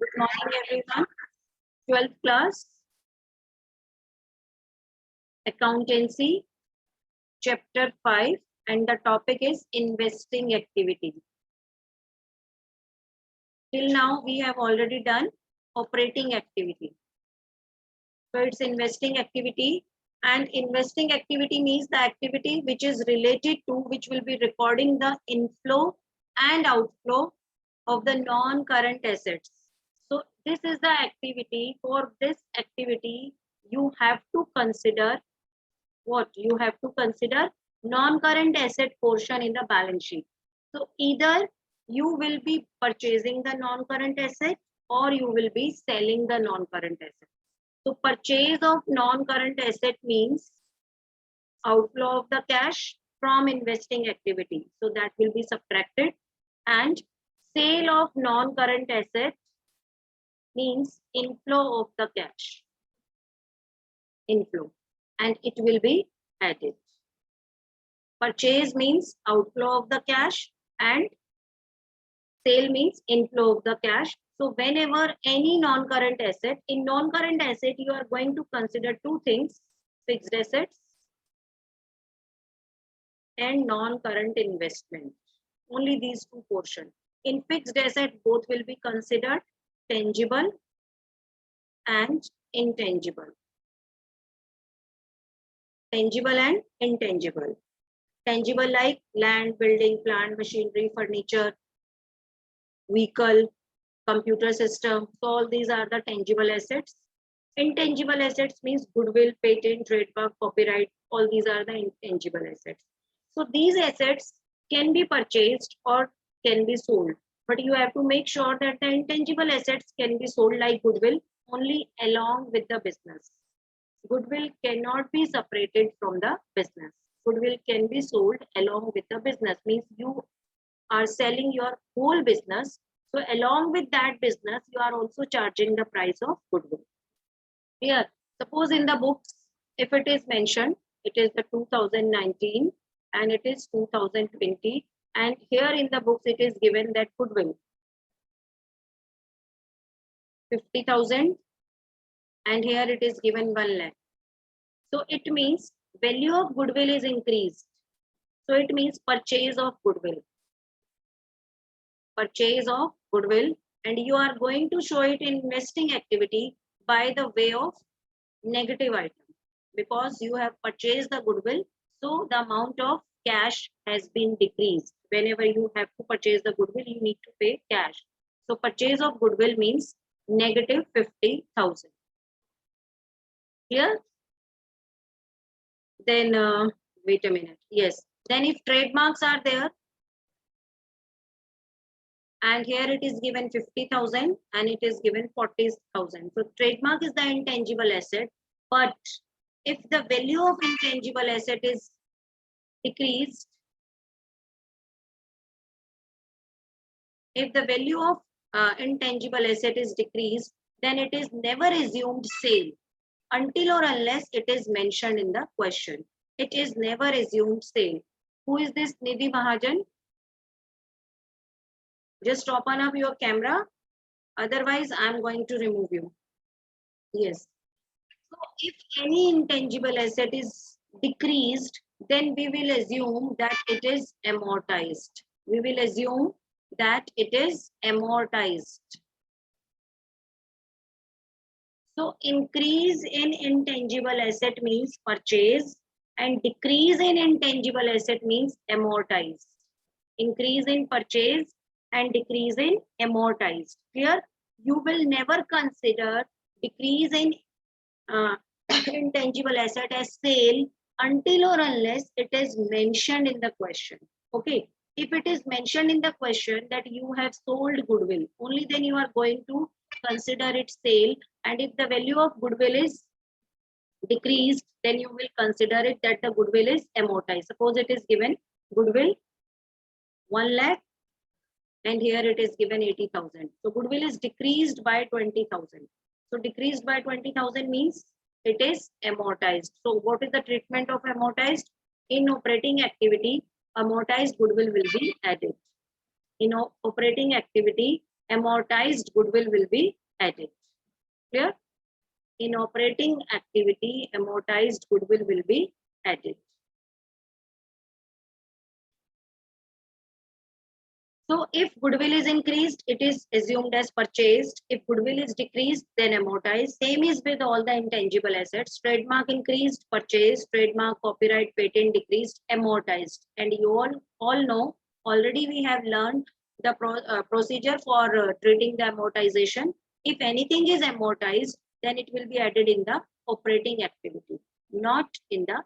Good morning, everyone. 12th class, Accountancy, Chapter 5, and the topic is Investing Activity. Till now, we have already done Operating Activity. So, it's Investing Activity, and Investing Activity means the activity which is related to, which will be recording the inflow and outflow of the non-current assets. So this is the activity. For this activity, you have to consider what? You have to consider non-current asset portion in the balance sheet. So either you will be purchasing the non-current asset or you will be selling the non-current asset. So purchase of non-current asset means outflow of the cash from investing activity. So that will be subtracted, and sale of non-current asset means inflow of the cash, inflow, and it will be added. Purchase means outflow of the cash and sale means inflow of the cash. So whenever any non-current asset, in non-current asset, you are going to consider two things: fixed assets and non-current investment. Only these two portions. In fixed asset, both will be considered tangible and intangible. Tangible and intangible. Tangible like land, building, plant, machinery, furniture, vehicle, computer system. So all these are the tangible assets. Intangible assets means goodwill, patent, trademark, copyright. All these are the intangible assets. So these assets can be purchased or can be sold. But you have to make sure that the intangible assets can be sold like goodwill only along with the business. Goodwill cannot be separated from the business. Goodwill can be sold along with the business. Means you are selling your whole business. So along with that business, you are also charging the price of goodwill. Here, suppose in the books, if it is mentioned, it is the 2019 and it is 2020. And here in the books, it is given that goodwill 50,000 and here it is given 1 lakh. So it means value of goodwill is increased. So it means purchase of goodwill. Purchase of goodwill, and you are going to show it in investing activity by the way of negative item because you have purchased the goodwill. So the amount of cash has been decreased. Whenever you have to purchase the goodwill, you need to pay cash. So purchase of goodwill means negative 50,000. Clear? Then wait a minute. Yes. Then if trademarks are there, and here it is given 50,000 and it is given 40,000. So trademark is the intangible asset, but if the value of intangible asset is decreased, if the value of intangible asset is decreased, then it is never assumed sale until or unless it is mentioned in the question. It is never assumed sale. Who is this Nidhi Mahajan? Just open up your camera. Otherwise, I'm going to remove you. Yes. So if any intangible asset is decreased, then we will assume that it is amortized. We will assume that it is amortized. So increase in intangible asset means purchase and decrease in intangible asset means amortized. Increase in purchase and decrease in amortized. Clear? You will never consider decrease in intangible asset as sale until or unless it is mentioned in the question. Okay. If it is mentioned in the question that you have sold goodwill, only then you are going to consider it sale. And if the value of goodwill is decreased, then you will consider it that the goodwill is amortized. Suppose it is given goodwill 1 lakh and here it is given 80,000. So goodwill is decreased by 20,000. So decreased by 20,000 means it is amortized. So what is the treatment of amortized? In operating activity, amortized goodwill will be added. In operating activity, amortized goodwill will be added. Clear? In operating activity, amortized goodwill will be added. So if goodwill is increased, it is assumed as purchased. If goodwill is decreased, then amortized. Same is with all the intangible assets. Trademark increased, purchased. Trademark, copyright, patent decreased, amortized. And you all know, already we have learned the procedure for treating the amortization. If anything is amortized, then it will be added in the operating activity, not in the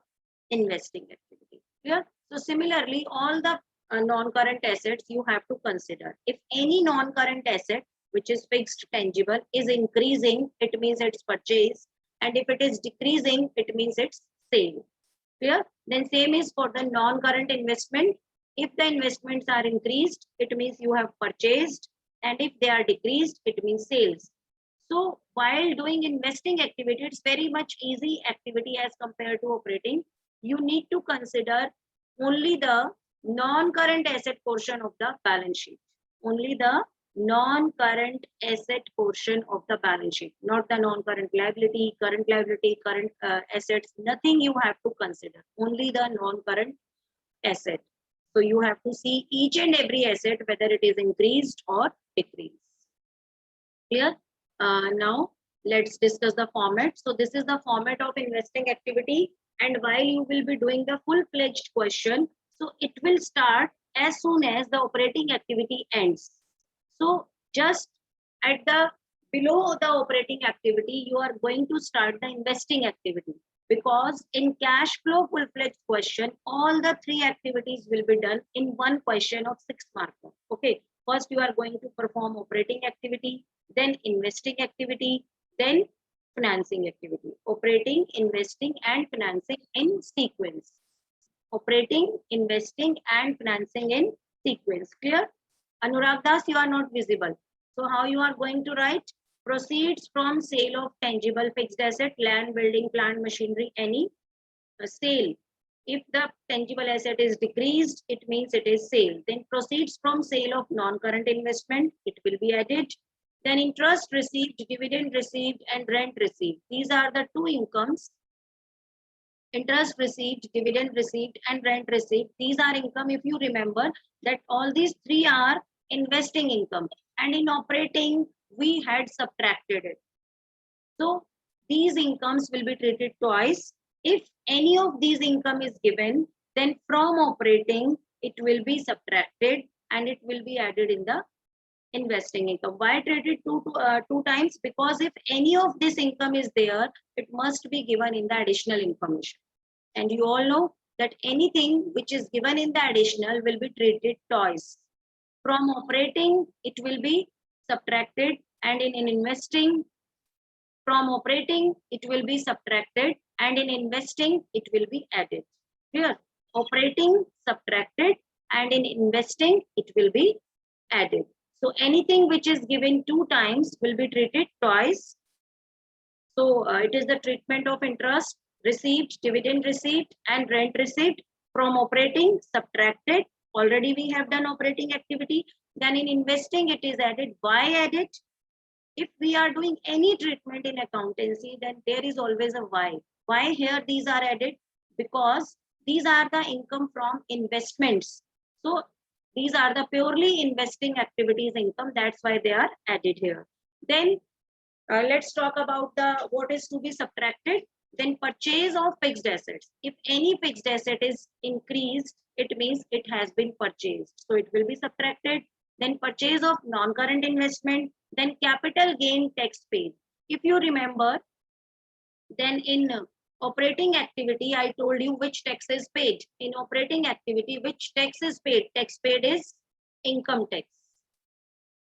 investing activity. Clear? So similarly, all the non-current assets you have to consider. If any non-current asset which is fixed tangible is increasing, it means it's purchase, and if it is decreasing, it means it's sale. Clear? Then same is for the non-current investment. If the investments are increased, it means you have purchased, and if they are decreased, it means sales. So while doing investing activity, it's very much easy activity as compared to operating. You need to consider only the non-current asset portion of the balance sheet. Only the non-current asset portion of the balance sheet, not the non-current liability, current assets, nothing you have to consider. Only the non-current asset. So you have to see each and every asset, whether it is increased or decreased. Clear? Now let's discuss the format. So this is the format of investing activity, and while you will be doing the full-fledged question, so it will start as soon as the operating activity ends. So just at the below the operating activity, you are going to start the investing activity, because in cash flow full-fledged question, all the three activities will be done in one question of 6 marks. Okay, first you are going to perform operating activity, then investing activity, then financing activity. Operating, investing, and financing in sequence. Operating, investing, and financing in sequence. Clear? Anurag Das, you are not visible. So how you are going to write? Proceeds from sale of tangible fixed asset, land, building, plant, machinery, any sale. If the tangible asset is decreased, it means it is sale. Then proceeds from sale of non-current investment, it will be added. Then interest received, dividend received, and rent received. These are the two incomes. Interest received, dividend received, and rent received. These are income. If you remember that all these three are investing income, and in operating we had subtracted it. So these incomes will be treated twice. If any of these income is given, then from operating it will be subtracted and it will be added in the investing income. Why treated two times? Because if any of this income is there, it must be given in the additional information. And you all know that anything which is given in the additional will be treated twice. From operating, it will be subtracted, and in investing, from operating, it will be subtracted, and in investing, it will be added. Clear? Operating, subtracted, and in investing, it will be added. So anything which is given two times will be treated twice. So it is the treatment of interest received, dividend received, and rent received. From operating, subtracted. Already we have done operating activity. Then in investing, it is added. Why added? If we are doing any treatment in accountancy, then there is always a why. Why here these are added? Because these are the income from investments. So these are the purely investing activities income. That's why they are added here. Then let's talk about the what is to be subtracted. Then purchase of fixed assets. If any fixed asset is increased, it means it has been purchased. So it will be subtracted. Then purchase of non-current investment. Then capital gain tax paid. If you remember, then in operating activity, I told you which tax is paid. In operating activity, which tax is paid? Tax paid is income tax.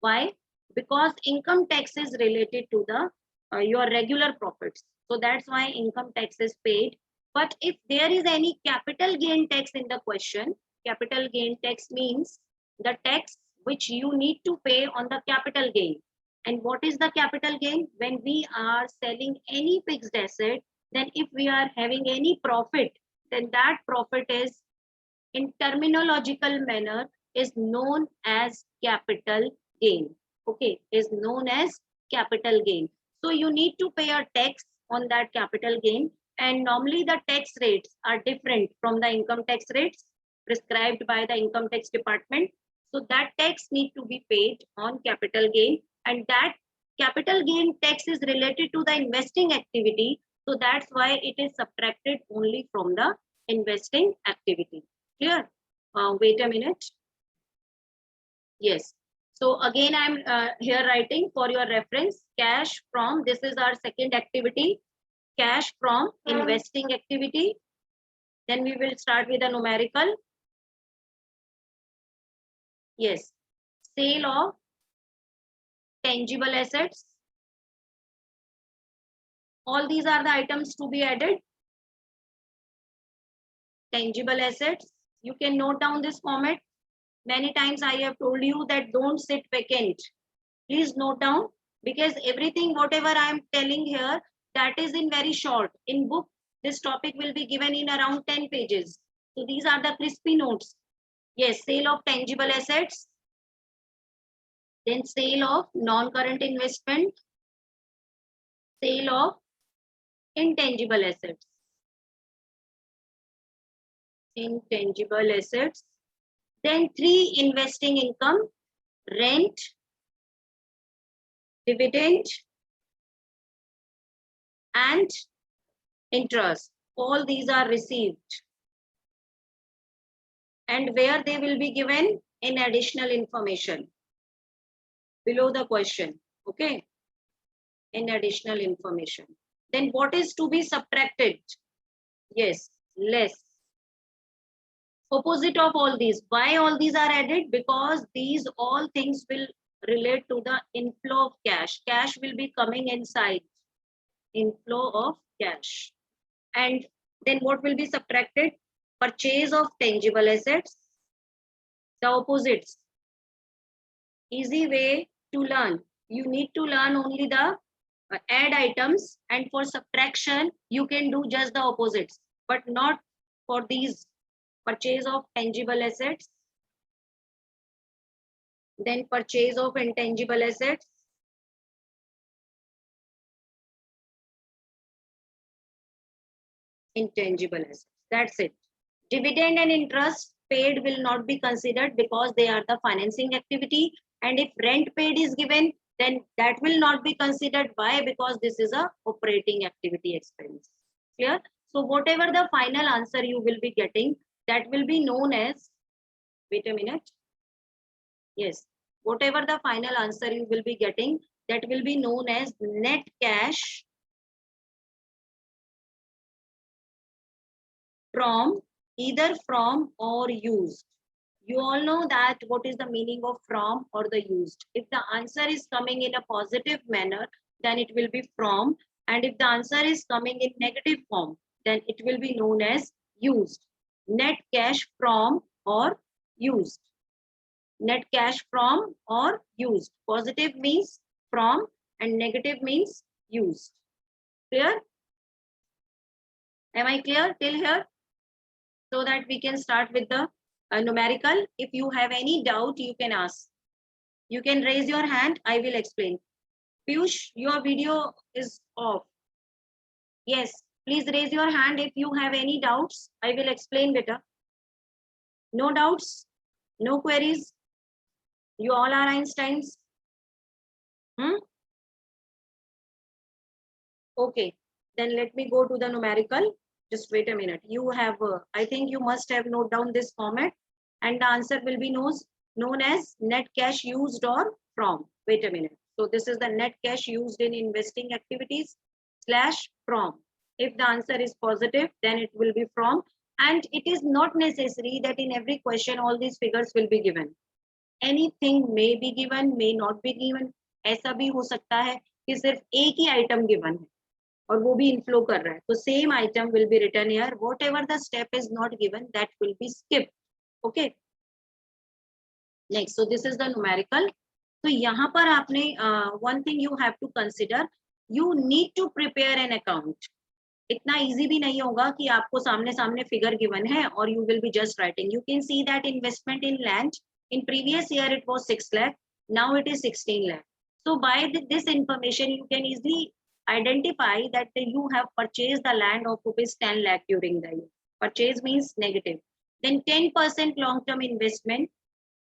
Why? Because income tax is related to the your regular profits. So that's why income tax is paid. But if there is any capital gain tax in the question, capital gain tax means the tax which you need to pay on the capital gain. And what is the capital gain? When we are selling any fixed asset, then if we are having any profit, then that profit is, in terminological manner, is known as capital gain. okay, is known as capital gain. So you need to pay a tax on that capital gain, and normally the tax rates are different from the income tax rates prescribed by the income tax department. So that tax need to be paid on capital gain, and that capital gain tax is related to the investing activity. So that's why it is subtracted only from the investing activity. Clear? Wait a minute. Yes. So again, I'm here writing for your reference, cash from, this is our second activity, cash from investing activity. Then we will start with a numerical. Yes. Sale of tangible assets. All these are the items to be added. Tangible assets. You can note down this format. Many times I have told you that don't sit vacant. Please note down, because everything whatever I am telling here, that is in very short. In book, this topic will be given in around 10 pages. So these are the crispy notes. Yes, sale of tangible assets. Then sale of non-current investment. Sale of intangible assets. Intangible assets. Then 3 investing income, rent, dividend, and interest. All these are received. And where they will be given in additional information below the question. Okay. In additional information. Then what is to be subtracted? Yes, less. Opposite of all these. Why all these are added? Because these all things will relate to the inflow of cash. Cash will be coming inside. Inflow of cash. And then what will be subtracted? Purchase of tangible assets. The opposites. Easy way to learn. You need to learn only the add items, and for subtraction you can do just the opposites, but not for these. Purchase of tangible assets, then purchase of intangible assets, intangible assets. That's it. Dividend and interest paid will not be considered because they are the financing activity, and if rent paid is given, then that will not be considered. Why? Because this is a operating activity expense. Clear? So whatever the final answer you will be getting, that will be known as, wait a minute. Yes, whatever the final answer you will be getting, that will be known as net cash from, either from or used. You all know that what is the meaning of from or the used. If the answer is coming in a positive manner, then it will be from, and if the answer is coming in negative form, then it will be known as used. Net cash from or used. Net cash from or used. Positive means from and negative means used. Clear? Am I clear till here? So that we can start with the numerical. If you have any doubt, you can ask. You can raise your hand. I will explain. Piyush, your video is off. Yes, please raise your hand if you have any doubts. I will explain better. No doubts? No queries? You all are Einsteins? Okay, then let me go to the numerical. Just wait a minute. You have, I think you must have note down this format, and the answer will be known as net cash used or from. Wait a minute. So this is the net cash used in investing activities slash from. If the answer is positive, then it will be from. And it is not necessary that in every question all these figures will be given. Anything may be given, may not be given. ऐसा भी हो सकता है कि सिर्फ एक ही item given है और वो भी inflow कर रहा है. So same item will be written here. Whatever the step is not given, that will be skipped. Okay. Next, so this is the numerical. So यहाँ पर आपने one thing you have to consider, you need to prepare an account. इतना easy भी नहीं होगा कि आपको सामने सामने figure given है और you will be just writing. You can see that investment in land in previous year it was 6 lakh. Now it is 16 lakh. So by this information, you can easily identify that you have purchased the land of rupees 10 lakh during the year. Purchase means negative. Then 10% long-term investment.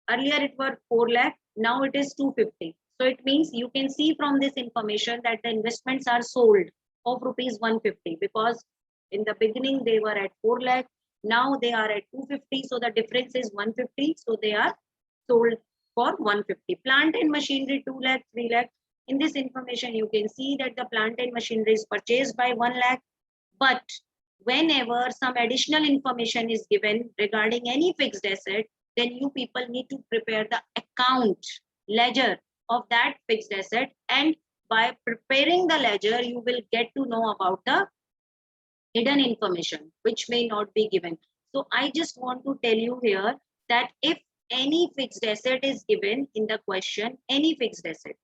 Earlier it was 4 lakh, now it is 250. So it means you can see from this information that the investments are sold of rupees 150, because in the beginning they were at 4 lakh, now they are at 250. So the difference is 150. So they are sold for 150. Plant and machinery 2 lakh, 3 lakh. In this information, you can see that the plant and machinery is purchased by 1 lakh. But whenever some additional information is given regarding any fixed asset, then you people need to prepare the account ledger of that fixed asset. And by preparing the ledger, you will get to know about the hidden information which may not be given. So I just want to tell you here that if any fixed asset is given in the question, any fixed asset,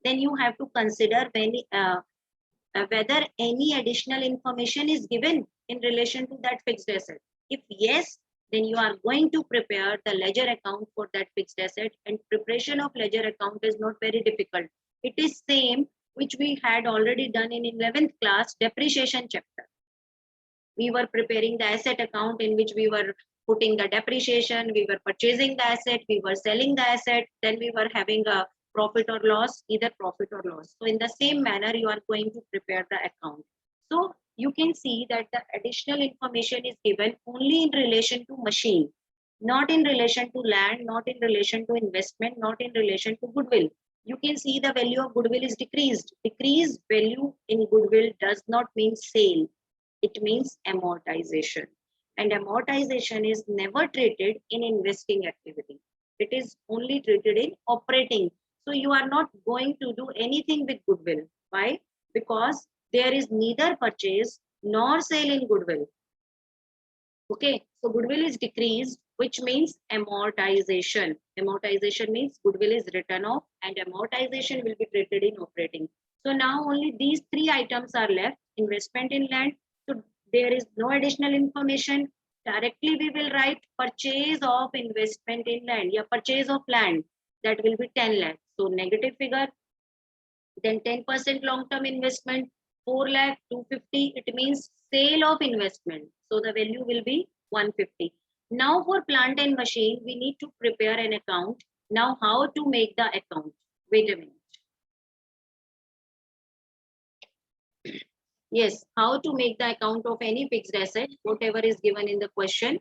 then you have to consider whether any additional information is given in relation to that fixed asset. If yes, then you are going to prepare the ledger account for that fixed asset, and preparation of ledger account is not very difficult. It is same which we had already done in 11th class depreciation chapter. We were preparing the asset account in which we were putting the depreciation, we were purchasing the asset, we were selling the asset, then we were having a profit or loss, either profit or loss. So in the same manner, you are going to prepare the account. So you can see that the additional information is given only in relation to machine, not in relation to land, not in relation to investment, not in relation to goodwill. You can see the value of goodwill is decreased. Decreased value in goodwill does not mean sale. It means amortization. And amortization is never treated in investing activity. It is only treated in operating. So you are not going to do anything with goodwill. Why? Because there is neither purchase nor sale in goodwill. Okay, so goodwill is decreased, which means amortization. Amortization means goodwill is written off and amortization will be treated in operating. So now only these three items are left: investment in land. So there is no additional information. Directly we will write purchase of investment in land. Yeah, purchase of land, that will be 10 lakh. So negative figure. Then 10% long-term investment, 4 lakh 250. It means sale of investment. So the value will be 150. Now for plant and machine, we need to prepare an account. Now how to make the account? Wait a minute. Yes, how to make the account of any fixed asset, whatever is given in the question.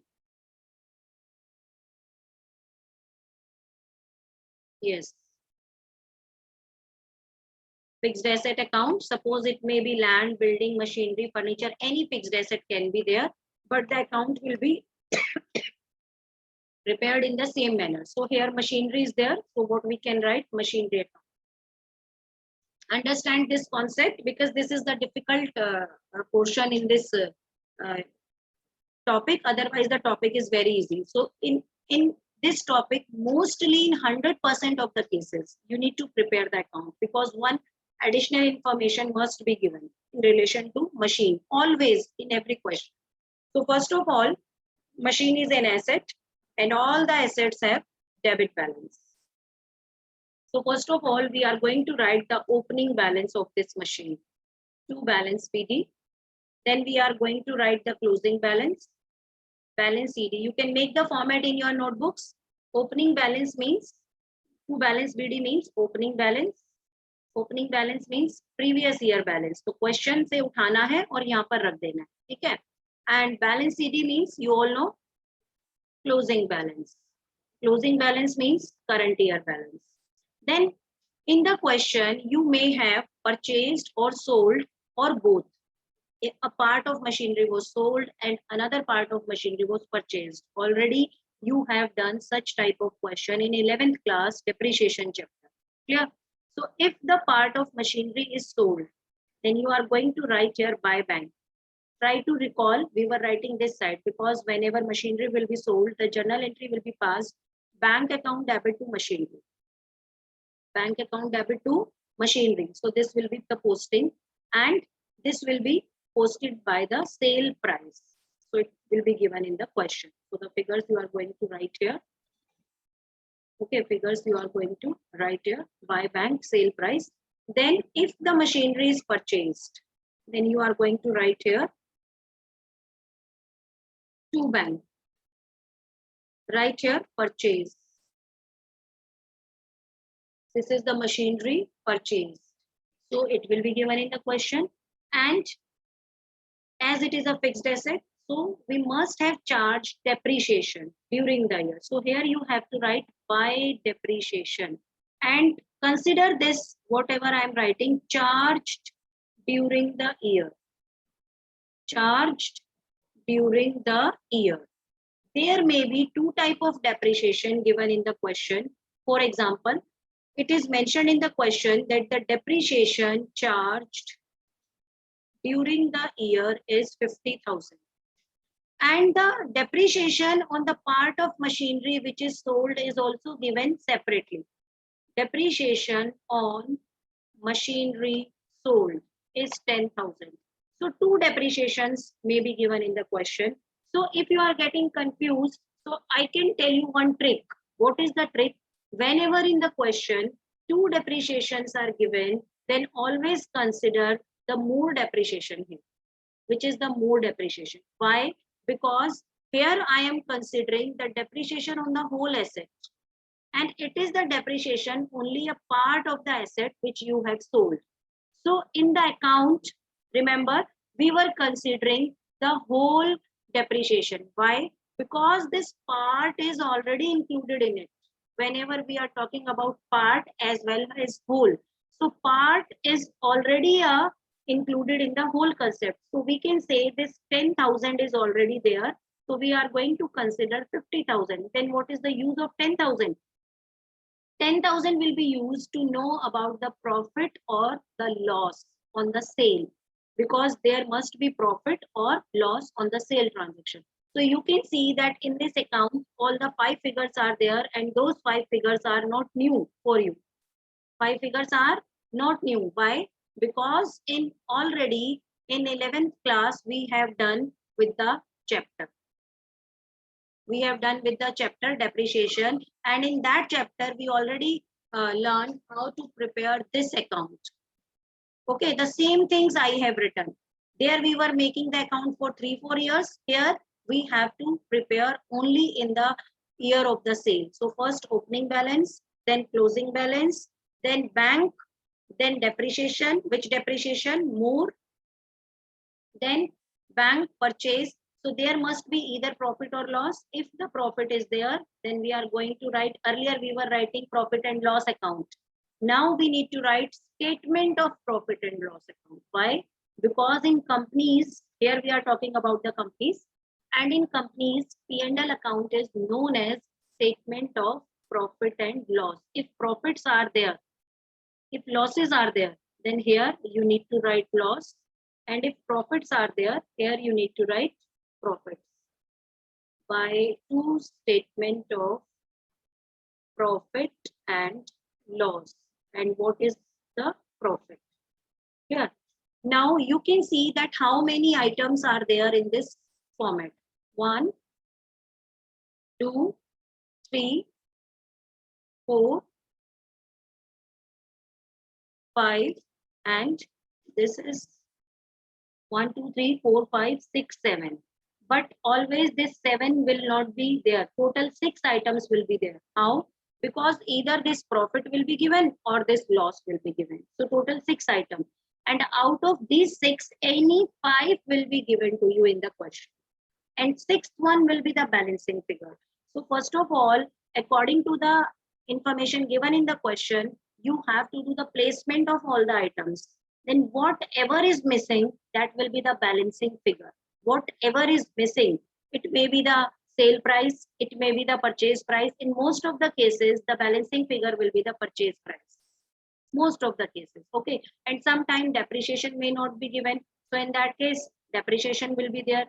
Yes. Fixed asset account, suppose it may be land, building, machinery, furniture, any fixed asset can be there, but the account will be prepared in the same manner. So here machinery is there. So what we can write? Machinery account. Understand this concept, because this is the difficult portion in this topic. Otherwise the topic is very easy. So in this topic, mostly in 100% of the cases, you need to prepare the account, because one additional information must be given in relation to machine, always in every question. So first of all, machine is an asset and all the assets have debit balance. So first of all, we are going to write the opening balance of this machine, to balance PD. Then we are going to write the closing balance, balance CD. You can make the format in your notebooks. Opening balance means, to balance BD means opening balance. Opening balance means previous year balance. तो question से उठाना है और यहाँ पर रख देना है, ठीक है? And balance CD means you all know closing balance. Closing balance means current year balance. Then in the question, you may have purchased or sold or both. A part of machinery was sold and another part of machinery was purchased. Already you have done such type of question in 11th class depreciation chapter. Clear? So if the part of machinery is sold, then you are going to write here by bank. Try to recall, we were writing this side, because whenever machinery will be sold, the journal entry will be passed bank account debit to machinery. Bank account debit to machinery. So this will be the posting, and this will be posted by the sale price. So it will be given in the question. So the figures you are going to write here. Okay, figures you are going to write here. Buy bank, sale price. Then if the machinery is purchased, then you are going to write here to bank. Write here purchase. This is the machinery purchase. So it will be given in the question. And as it is a fixed asset, so we must have charged depreciation during the year. So here you have to write by depreciation. And consider this, whatever I am writing, charged during the year. Charged during the year. There may be two types of depreciation given in the question. For example, it is mentioned in the question that the depreciation charged during the year is 50,000. And the depreciation on the part of machinery which is sold is also given separately. Depreciation on machinery sold is 10,000. So two depreciations may be given in the question. So if you are getting confused, so I can tell you one trick. What is the trick? Whenever in the question two depreciations are given, then always consider the more depreciation here, which is the more depreciation. Why? Because here I am considering the depreciation on the whole asset, and it is the depreciation only a part of the asset which you have sold. So in the account, remember, we were considering the whole depreciation. Why? Because this part is already included in it. Whenever we are talking about part as well as whole, so part is already included in the whole concept. So we can say this 10,000 is already there. So we are going to consider 50,000. Then what is the use of 10,000? 10,000 will be used to know about the profit or the loss on the sale, because there must be profit or loss on the sale transaction. So you can see that in this account, all the 5 figures are there, and those 5 figures are not new for you. 5 figures are not new. Why? Because in already in 11th class, we have done with the chapter. We have done with the chapter depreciation, and in that chapter we already learned how to prepare this account. Okay, the same things I have written. There we were making the account for 3-4 years. Here we have to prepare only in the year of the sale. So first opening balance, then closing balance, then bank, then depreciation. Which depreciation? More. Then bank purchase. So there must be either profit or loss. If the profit is there, then we are going to write, earlier we were writing profit and loss account. Now we need to write statement of profit and loss account. Why? Because in companies, here we are talking about the companies, and in companies, P&L account is known as statement of profit and loss. If profits are there, if losses are there, then here you need to write loss. And if profits are there, here you need to write profits. By two statement of profit and loss. And what is the profit? Here. Now you can see that how many items are there in this format. 1, 2, 3, 4, 5, and this is 1, 2, 3, 4, 5, 6, 7. But always this 7 will not be there. Total 6 items will be there. How? Because either this profit will be given or this loss will be given. So total 6 items. And out of these 6, any 5 will be given to you in the question. And 6th one will be the balancing figure. So first of all, according to the information given in the question, you have to do the placement of all the items. Then whatever is missing, that will be the balancing figure. Whatever is missing, it may be the sale price, it may be the purchase price. In most of the cases, the balancing figure will be the purchase price. Most of the cases, okay. And sometimes depreciation may not be given. So in that case, depreciation will be there.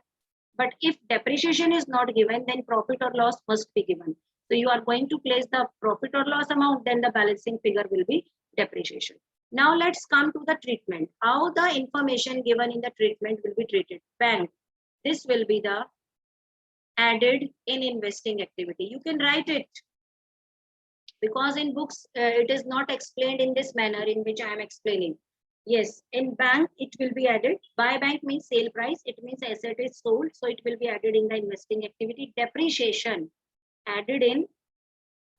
But if depreciation is not given, then profit or loss must be given. So you are going to place the profit or loss amount, then the balancing figure will be depreciation. Now let's come to the treatment. How the information given in the treatment will be treated. Bank. This will be the added in investing activity. You can write it. because in books it is not explained in this manner in which I am explaining. Yes, in bank it will be added. Buy bank means sale price. It means asset is sold, so it will be added in the investing activity. Depreciation added in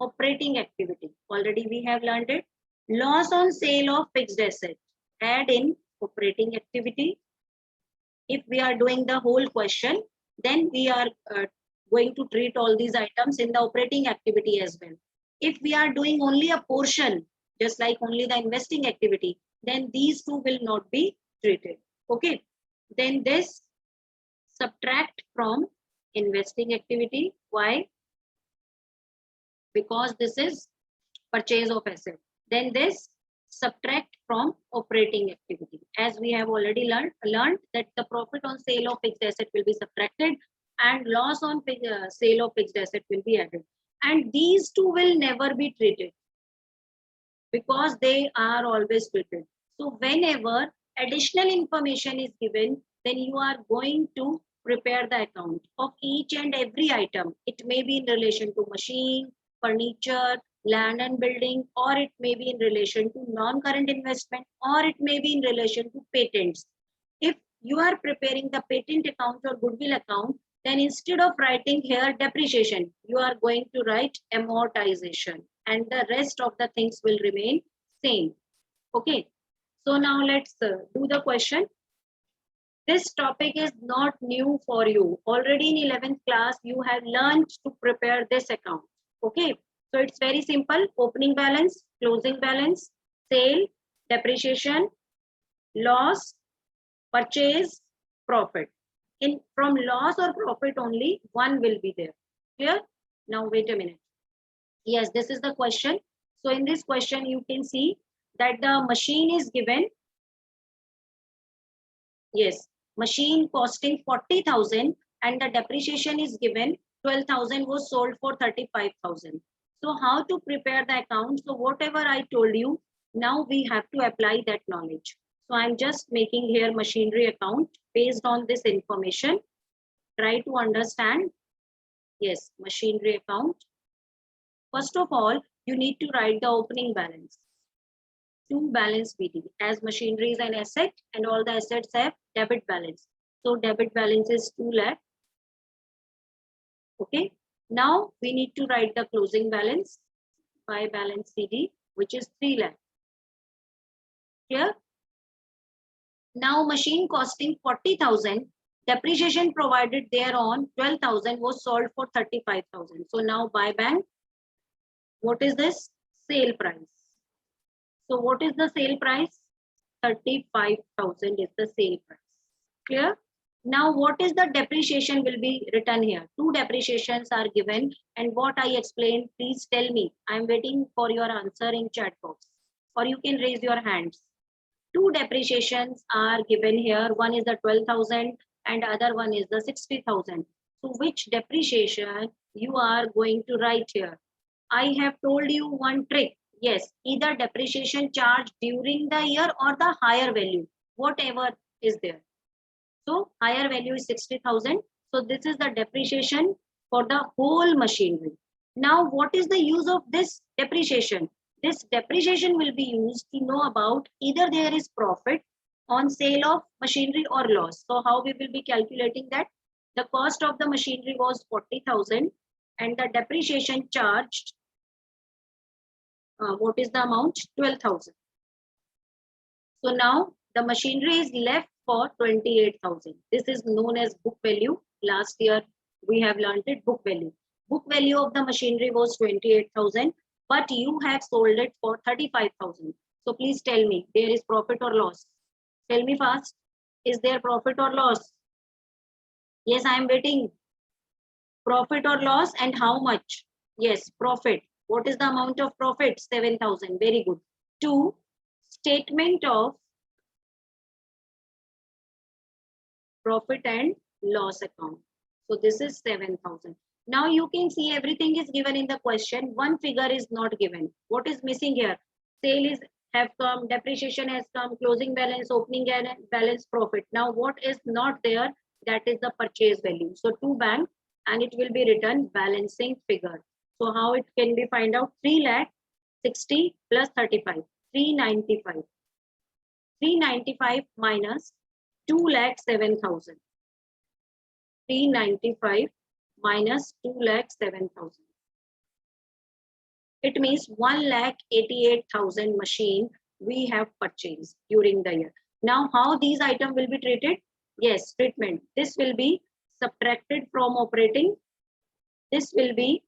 operating activity. Already we have learned it. Loss on sale of fixed asset add in operating activity. If we are doing the whole question, then we are going to treat all these items in the operating activity as well. If we are doing only a portion, just like only the investing activity, then these two will not be treated. Okay. Then this subtract from investing activity. Why? Because this is purchase of asset. Then this subtract from operating activity. As we have already learned that the profit on sale of fixed asset will be subtracted and loss on sale of fixed asset will be added. And these two will never be treated because they are always treated. So whenever additional information is given, then you are going to prepare the account of each and every item. It may be in relation to machine, furniture, land and building, or it may be in relation to non-current investment, or it may be in relation to patents. If you are preparing the patent account or goodwill account, then instead of writing here depreciation, you are going to write amortization, and the rest of the things will remain same. Okay. So now let's do the question. This topic is not new for you. Already in 11th class, you have learned to prepare this account. Okay. So it's very simple. Opening balance, closing balance, sale, depreciation, loss, purchase, profit. From loss or profit only, one will be there. Clear? Now wait a minute. Yes, this is the question. So in this question, you can see that the machine is given. Yes, machine costing 40,000 and the depreciation is given 12,000 was sold for 35,000. So how to prepare the account? So whatever I told you, now we have to apply that knowledge. So I'm just making here machinery account based on this information. Try to understand. Yes, machinery account. First of all, you need to write the opening balance. To balance BD, as machinery is an asset and all the assets have debit balance. So debit balance is 2 lakh. Okay. Now we need to write the closing balance by balance CD, which is 3 lakh. Clear? Now machine costing 40,000, depreciation provided thereon 12,000 was sold for 35,000. So now by bank, what is this? Sale price. So what is the sale price? 35,000 is the sale price. Clear? Now what is the depreciation will be written here? 2 depreciations are given, and what I explained, please tell me. I am waiting for your answer in chat box, or you can raise your hands. 2 depreciations are given here. One is the 12,000 and other one is the 60,000. So which depreciation you are going to write here? I have told you one trick. Yes, either depreciation charge during the year or the higher value, whatever is there. So higher value is 60,000. So this is the depreciation for the whole machinery. Now, what is the use of this depreciation? This depreciation will be used to know about either there is profit on sale of machinery or loss. So how we will be calculating that? The cost of the machinery was 40,000 and the depreciation charged, what is the amount? 12,000. So now the machinery is left for 28,000. This is known as book value. Last year we have learned it, book value. Book value of the machinery was 28,000, but you have sold it for 35,000. So please tell me, there is profit or loss? Tell me fast. Is there profit or loss? Yes, I am waiting. Profit or loss, and how much? Yes, profit. What is the amount of profit? 7,000. Very good. 2. Statement of profit and loss account. So this is 7,000. Now you can see everything is given in the question. One figure is not given. What is missing here? Sale is have come, depreciation has come, closing balance, opening balance, profit. Now what is not there? That is the purchase value. So to bank, and it will be written balancing figure. So how it can be find out? 3 lakh 60 plus 35, 395. 395 minus 2 lakh 7,000. 395 minus 2 lakh 7,000. It means 1,88,000 machine we have purchased during the year. Now, how these items will be treated? Yes, treatment. This will be subtracted from operating. This will be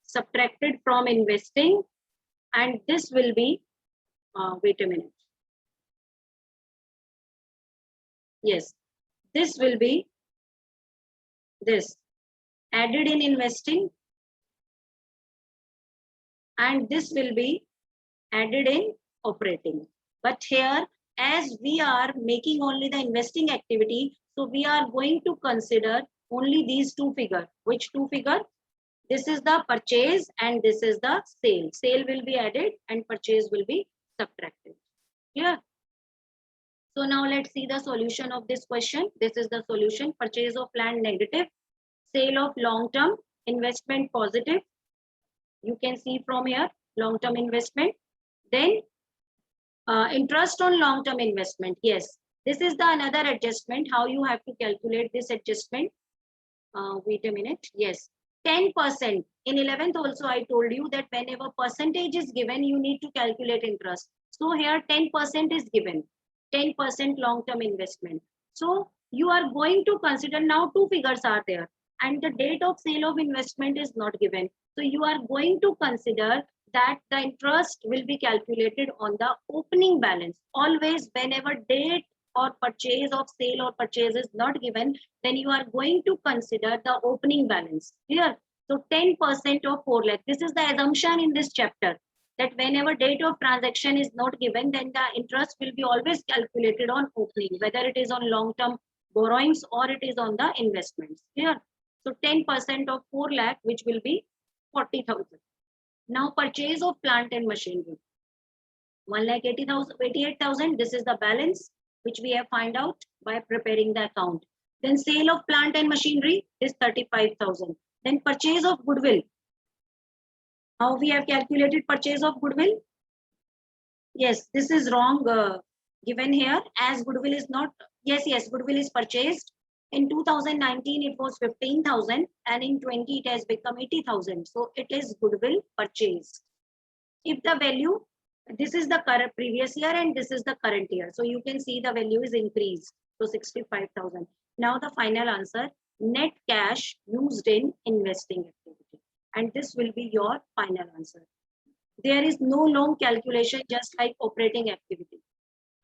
subtracted from investing. And this will be, wait a minute. Yes, this will be this added in investing. And this will be added in operating. But here, as we are making only the investing activity, so we are going to consider only these two figures. Which two figure? This is the purchase and this is the sale. Sale will be added and purchase will be subtracted. Clear? So now let's see the solution of this question. This is the solution. Purchase of land negative, sale of long-term investment positive. You can see from here long-term investment. Then interest on long-term investment. Yes, this is the another adjustment. How you have to calculate this adjustment? Wait a minute. Yes, 10%. In 11th also I told you that whenever percentage is given, you need to calculate interest. So here 10% is given. 10% long-term investment. So you are going to consider now two figures are there and the date of sale of investment is not given. So you are going to consider that the interest will be calculated on the opening balance. Always whenever date or purchase of sale or purchase is not given, then you are going to consider the opening balance. Clear? So 10% of 4 lakh. This is the assumption in this chapter that whenever date of transaction is not given, then the interest will be always calculated on opening, whether it is on long-term borrowings or it is on the investments. Clear? So 10% of 4 lakh, which will be 40,000. Now purchase of plant and machinery. 1,88,000. This is the balance which we have find out by preparing the account. Then sale of plant and machinery is 35,000. Then purchase of goodwill. How we have calculated purchase of goodwill? Yes, this is wrong given here as goodwill is not. Yes, goodwill is purchased. In 2019, it was 15,000 and in 20, it has become 80,000. So it is goodwill purchased. If the value, this is the current previous year and this is the current year. So you can see the value is increased. So 65,000. Now the final answer, net cash used in investing activity. And this will be your final answer. There is no long calculation, just like operating activity.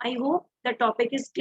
I hope the topic is clear.